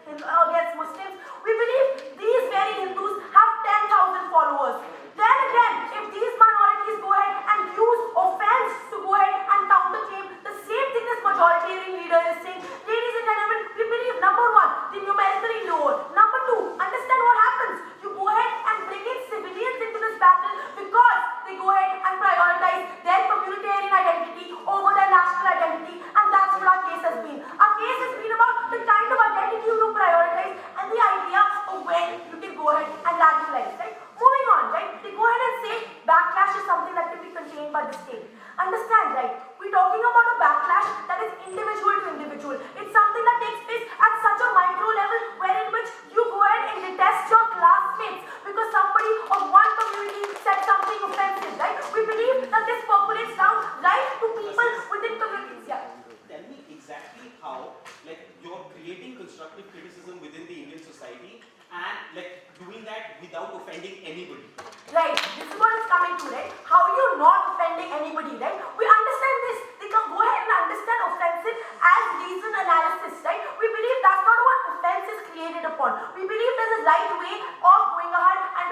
Speaker 6: Muslims, we believe these very Hindus have 10,000 followers. Then again, if these minorities go ahead and use offense to go ahead and counterclaim the same thing this majoritarian leader is saying, ladies and gentlemen, we believe number one, the numerically lower. Number two, understand what happens. You go ahead and bring in civilians into this battle because they go ahead and prioritize their communitarian identity over their national identity, and that's what our case has been. Our case has been about the kind of identity you prioritize and the idea of when you can go ahead and radicalize, right? Moving on, right? They go ahead and say backlash is something that can be contained by the state. Understand, right? We're talking about a backlash that is individual to individual. It's something that takes place at such a micro level wherein which you go ahead and detest your classmates because somebody of one community said something offensive, right? We believe that this percolates down right to people within communities. Yeah.
Speaker 5: Tell me exactly how, like, you're creating constructive criticism within the Indian society and, like, doing that without offending anybody.
Speaker 6: Right, this is what it's coming to, right? How are you not offending anybody, right? We understand this. They can go ahead and understand offensive as reason analysis, right? We believe that's not what offense is created upon. We believe there's a right way of going ahead and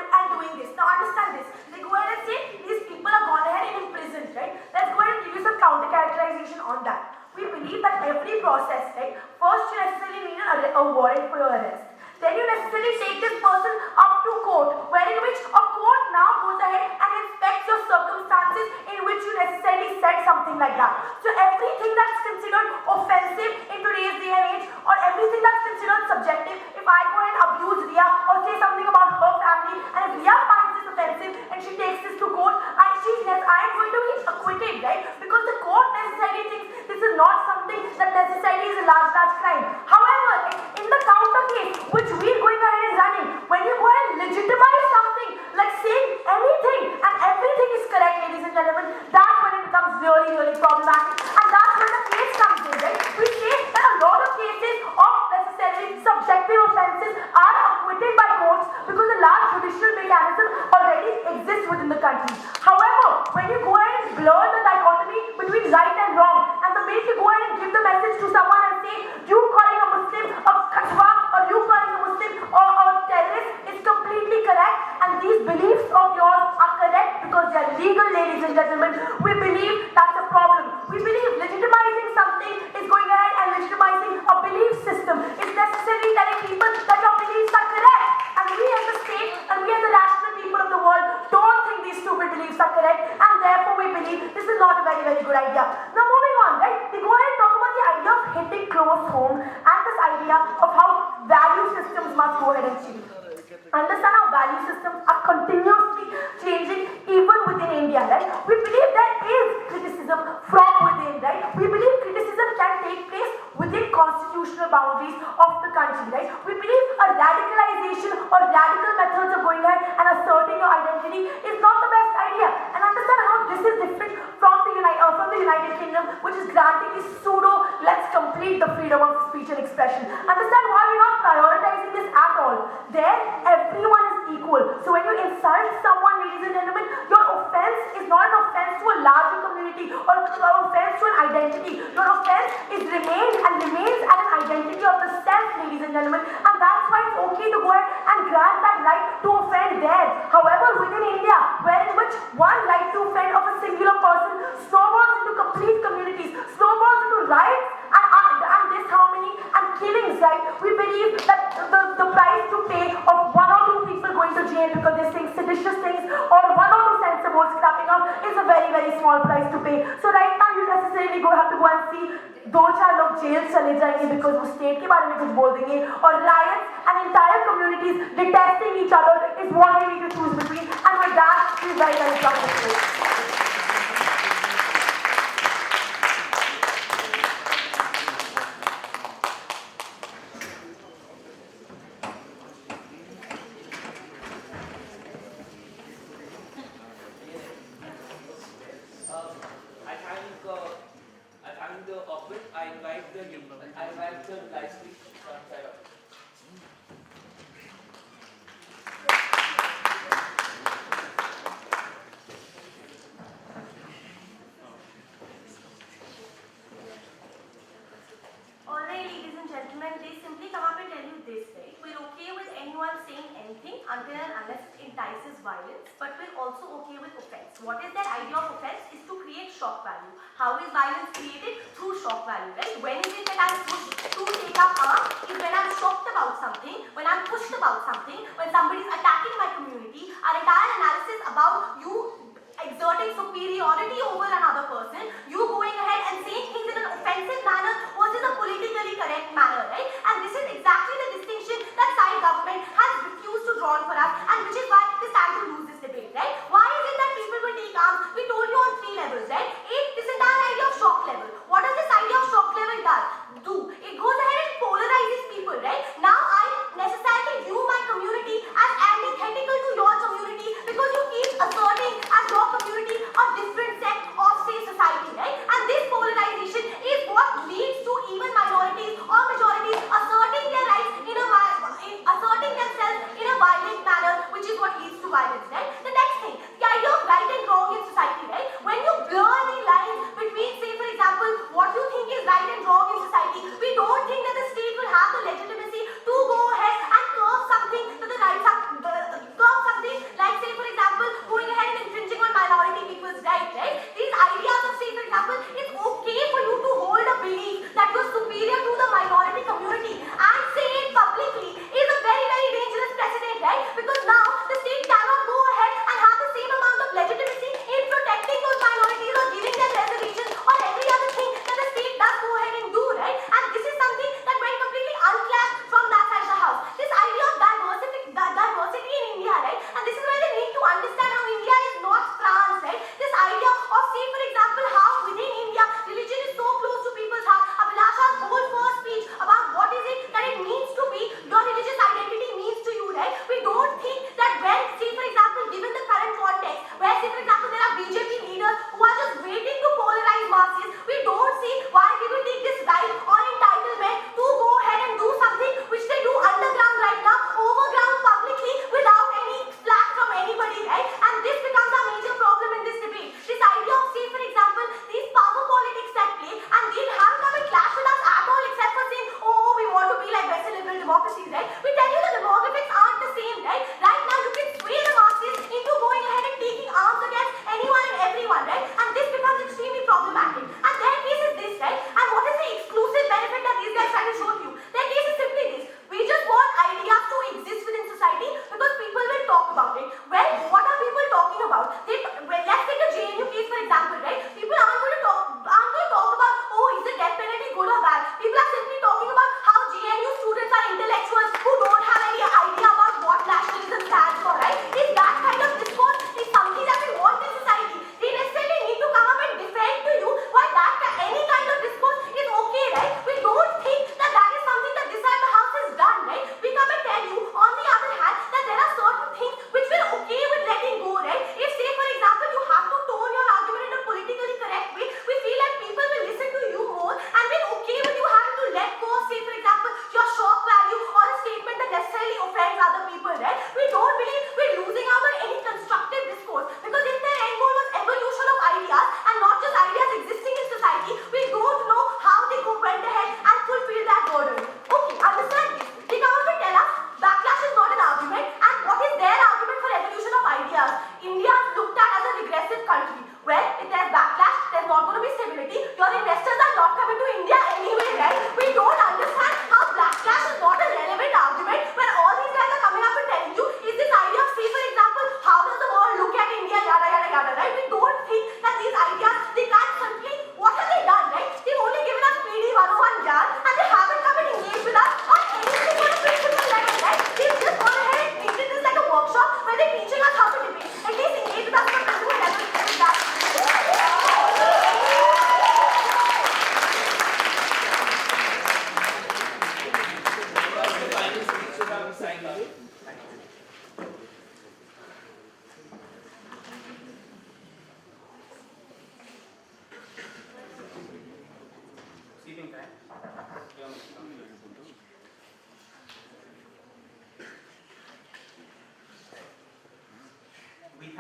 Speaker 6: process, right? First, you necessarily need a warrant for your arrest. Then you necessarily take this person up to court, wherein which a court now goes ahead and inspects your circumstances in which you necessarily said something like that. So everything that's considered offensive in today's day and age, or everything that's considered subjective, if I go and abuse Rhea or say something about her family, and if Rhea finds this offensive and she takes this to court, I am going to be acquitted, right? Because the court necessarily thinks this is not something that necessarily is a large crime. However, in the counter case, which we're going ahead and running, when you go and legitimize something like saying anything and everything is correct, ladies and gentlemen, that's when it becomes really problematic, and that's when the case comes in, right? We say that a lot of cases of necessarily subjective offences are acquitted by courts because a large judicial mechanism already exists within the country. However, when you go ahead and blur the dichotomy between right and wrong, and the minute you go ahead and give the message to someone and say, you calling a Muslim a kachwa or you calling a Muslim or a terrorist is completely correct, and these beliefs of yours are correct because they are legal, ladies and gentlemen, we believe that's a problem. We believe legitimizing something is going ahead and legitimizing a belief system. It's necessarily telling people that your beliefs are correct, and we as the state and we as the rational people of the world don't think these stupid beliefs are correct, and therefore we believe this is not a very good idea. Now moving on, right, we go ahead and talk about the idea of hitting close home and this idea of how value systems must go ahead and change. Understand how value systems are continuously changing even within India, right? We believe there is criticism from within, right? We believe criticism can take place within constitutional boundaries of the country, right? We believe a radicalization or radical methods of going ahead and asserting your identity is not the best idea. And understand how this is different from the United Kingdom, which is granting the pseudo, let's complete the freedom of speech and expression. Understand why we're not prioritizing this at all. There, everyone is equal. So when you insult someone, ladies and gentlemen, your offense is not an offense to a larger community or an offense to an identity. Your offense is remains as an identity of the self, ladies and gentlemen, and that's why it's okay to go ahead and grant that right to offend there. However, within India, wherein which one right to offend of a singular person snowballs into complete communities, snowballs into riots and disharmony and killings, right? We believe that the price to pay of one or two people going to jail because they say seditious things or one or two censor boards clapping out is a very small price to pay. So right now you necessarily have to go and see दो चार लोग jail चले जाएंगे because वो state के बारे में कुछ बोल देंगे, और riots and entire communities detesting each other is what we need to choose between, and with that we very strongly.
Speaker 7: I invite the live speech side up.
Speaker 6: Alright, ladies and gentlemen, they simply come up and tell you this, right? We're okay with anyone saying anything until and unless it entices violence, but we're also okay with offense. What is that idea of offense? Is to create shock value. How is violence created? Through shock value, right? When is it that I'm pushed to take up arms? Is when I'm shocked about something, when I'm pushed about something, when somebody's attacking my community. Our entire analysis about you exerting superiority over another person, you going ahead and saying things in an offensive manner versus a politically correct manner, right? And this is exactly the distinction that side government has refused to draw for us, and which is why it's time to lose this debate, right? Why is it that people will take arms? We told you on 3 levels, right? This entire idea of shock level. What does this idea of shock level do? It goes ahead and polarizes people, right? Now I necessarily view my community as antithetical to your community because you keep asserting as your community a different sect of say society, right? And this polarization is what leads to even minorities or majorities asserting their rights asserting themselves in a violent manner, which is what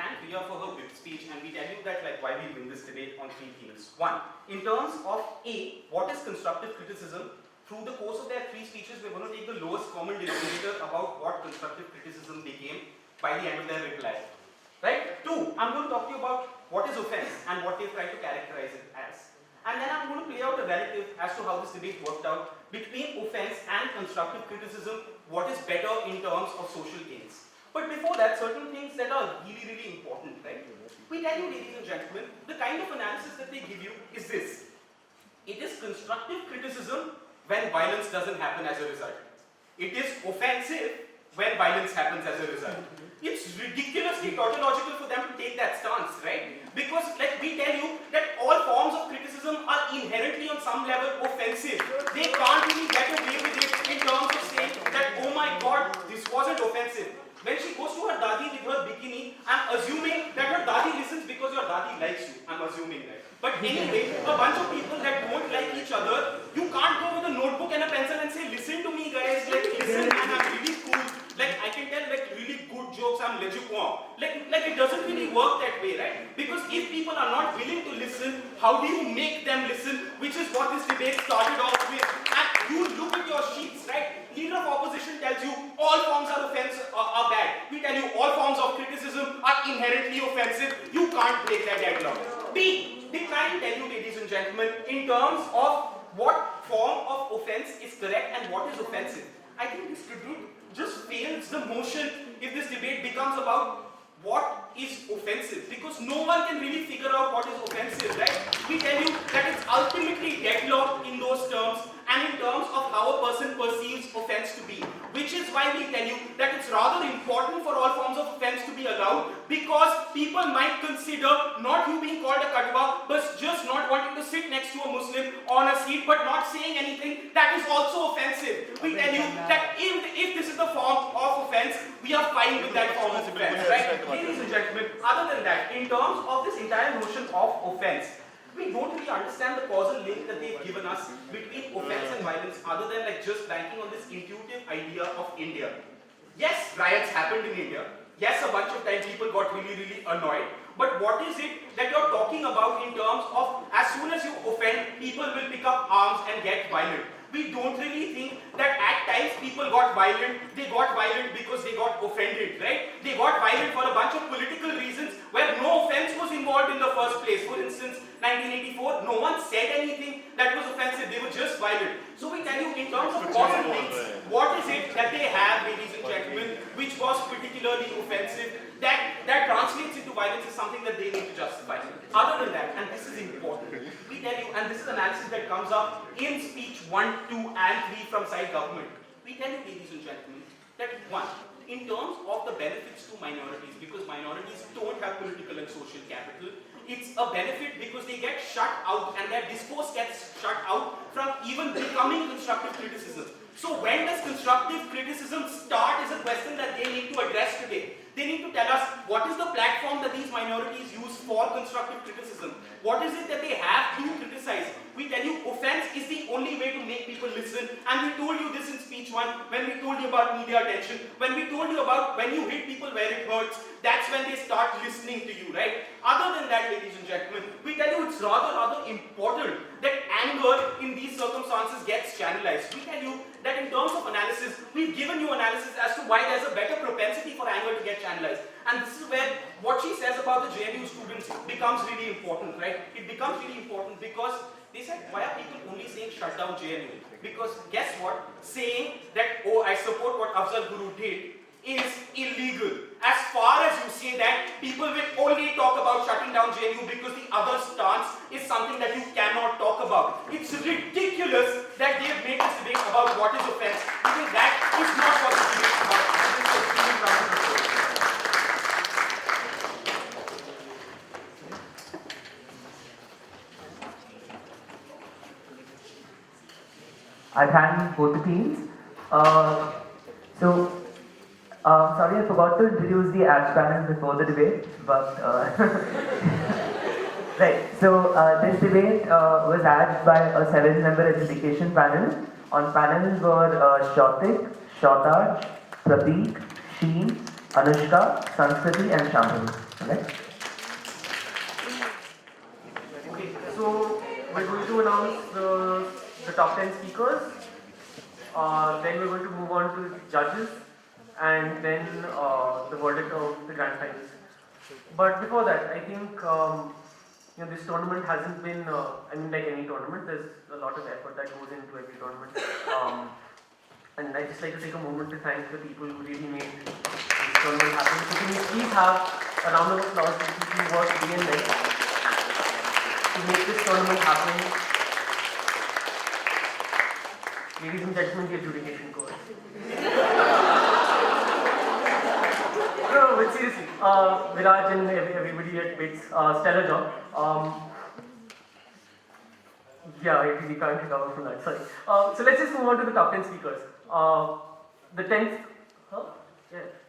Speaker 5: thank Rhea for her whip speech, and we tell you that like why we win this debate on 3 themes. One, in terms of A, what is constructive criticism? Through the course of their 3 speeches, we're going to take the lowest common denominator about what constructive criticism became by the end of their reply. Right? 2, I'm going to talk to you about what is offense and what they've tried to characterize it as. And then I'm going to play out a relative as to how this debate worked out between offense and constructive criticism, what is better in terms of social gains. But before that, certain things that are really, really important, right? We tell you, ladies and gentlemen, the kind of analysis that they give you is this. It is constructive criticism when violence doesn't happen as a result. It is offensive when violence happens as a result. It's ridiculously tautological for them to take that stance, right? Because like we tell you that all forms of criticism are inherently on some level offensive. They can't really get away with it in terms of saying that, oh my god, this wasn't offensive. When she goes to her dadi with her bikini, I'm assuming that her dadi listens because your dadi likes you. I'm assuming that. But anyway, a bunch of people that don't like each other, you can't go with a notebook and a pencil and say, listen to me guys, like listen, and I'm really cool. Like I can tell like really good jokes, I'm legit warm. Like it doesn't really work that way, right? Because if people are not willing to listen, how do you make them listen? Which is what this debate started off with. And you look at your sheets, right? Leader of opposition tells you all forms of offense are bad. We tell you all forms of criticism are inherently offensive. You can't break that deadlock. B, they try and tell you, ladies and gentlemen, in terms of what form of offense is correct and what is offensive. I think this debate just fails the motion if this debate becomes about what is offensive, because no one can really figure out what is offensive, right? We tell you that it's ultimately deadlocked in those terms and in terms of how a person perceives offense to be, which is why we tell you that it's rather important for all forms of offense to be allowed, because people might consider not you being called a katwa, but just not wanting to sit next to a Muslim on a seat but not saying anything, that is also offensive. We tell you that if this is the form of offense, we are fine with that form of offense, right? Ladies and gentlemen, other than that, in terms of this entire notion of offense, we don't really understand the causal link that they've given us between offense and violence, other than like just banking on this intuitive idea of India. Yes, riots happened in India. Yes, a bunch of times people got really, really annoyed. But what is it that you're talking about in terms of as soon as you offend, people will pick up arms and get violent? We don't really think that at times people got violent. They got violent because they got offended, right? They got violent for a bunch of political reasons where no offense was involved in the first place. For instance, 1984, no one said anything that was offensive. They were just violent. So we tell you in terms of causal links, what is it that they have, ladies and gentlemen, which was particularly offensive, that translates into violence is something that they need to justify. Other than that, and this is important, we tell you, and this is analysis that comes up in speech 1, 2 and 3 from side government. We tell you, ladies and gentlemen, that 1, in terms of the benefits to minorities, because minorities don't have political and social capital, it's a benefit because they get shut out and their discourse gets shut out from even becoming constructive criticism. So when does constructive criticism start is a question that they need to address today. They need to tell us what is the platform that these minorities use for constructive criticism. What is it that they have to criticize? We tell you offense is the only way to make people listen, and we told you this in speech 1 when we told you about media attention, when we told you about when you hit people where it hurts, that's when they start listening to you, right? Other than that, ladies and gentlemen, we tell you it's rather important that anger in these circumstances gets channelized. We tell you that in terms of analysis, we've given you analysis as to why there's a better propensity for anger to get channelized. And this is where what she says about the JNU students becomes really important, right? It becomes really important because they said, why are people only saying shut down JNU? Because guess what? Saying that, oh, I support what Afzal Guru did is illegal. As far as you say that, people will only talk about shutting down JNU because the other stance is something that you cannot talk about. It's ridiculous that they have made this debate about what is offense, because that is not what this debate is about. This is extremely counterproductive.
Speaker 1: I thank both the teams. Sorry, I forgot to introduce the ADS panel before the debate, but right. So this debate was ADS by a 7-member education panel. On panel were Shautik, Shautaj, Prateek, Sheen, Anushka, Sanskriti, and Shambhu. Okay, so we're going to announce the top 10 speakers. Then we're going to move on to judges, and then the verdict of the grand finals. But before that, I think this tournament hasn't been, like any tournament, there's a lot of effort that goes into every tournament. And I'd just like to take a moment to thank the people who really made this tournament happen. So can you please have a round of applause for the people who worked day and night to make this tournament happen. Ladies and gentlemen, the adjudication course. No, but seriously, Viraj and everybody at BITS, stellar job. Yeah, I really can't recover from that, sorry. So let's just move on to the top 10 speakers. The 10th,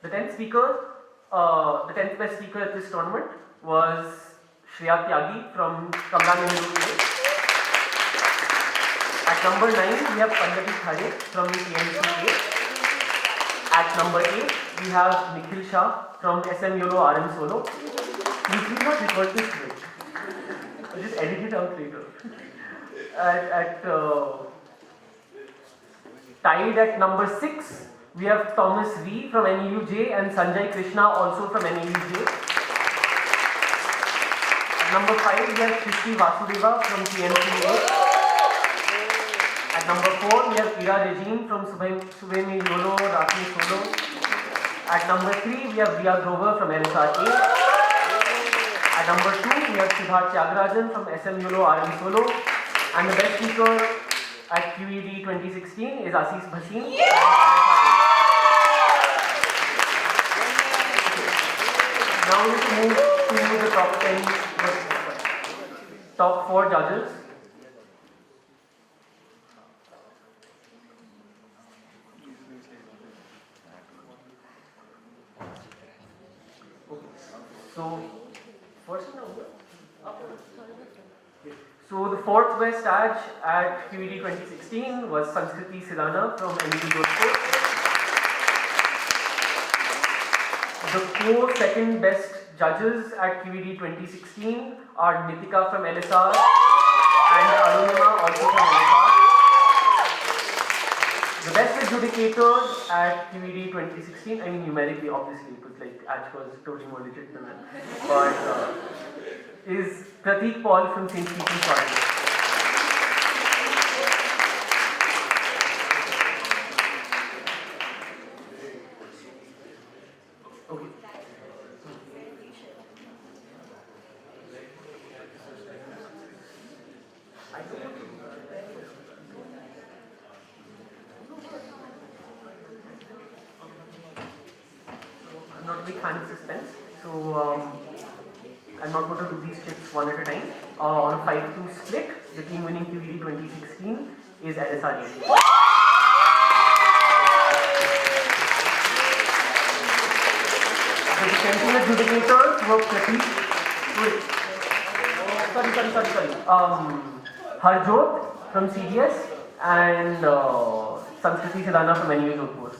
Speaker 1: the 10th speaker, the 10th best speaker at this tournament was Shri from Kamla. At number 9, we have Pandit from TNCA. At number 8, we have Nikhil Shah from SM YOLO RM Solo. Please not record this way. I'll just edit it out later. Tied at number 6, we have Thomas V from NUJ and Sanjay Krishna also from NUJ. At number 5, we have Shri Vasudeva from TNCA. At number 4, we have Regmi from Subhemi YOLO Rati Solo. At number 3, we have Rhea from NSRA. At number 2, we have Thyagarajan from SM YOLO RM Solo. And the best speaker at QED 2016 is Asees Bhasin. Now we move to the top 10, top 4 judges. So the 4th best badge at QED 2016 was Siddhartha from NUJ. The 4 second best judges at QED 2016 are Nitika from LSR and Arunima also from LSR. The best adjudicators at QED 2016, I mean numerically obviously, because like Ash was totally more legit than that, but is Pratik Paul from St. Stephen's College. Okay. I'm not a big fan of suspense, so I'm not going to do these chips one at a time. On a 5-2 split, the team winning QED 2016 is LSRA. So the champion adjudicators were Pratik, Harjot from CDS and Siddhartha from NUJ Jodhpur.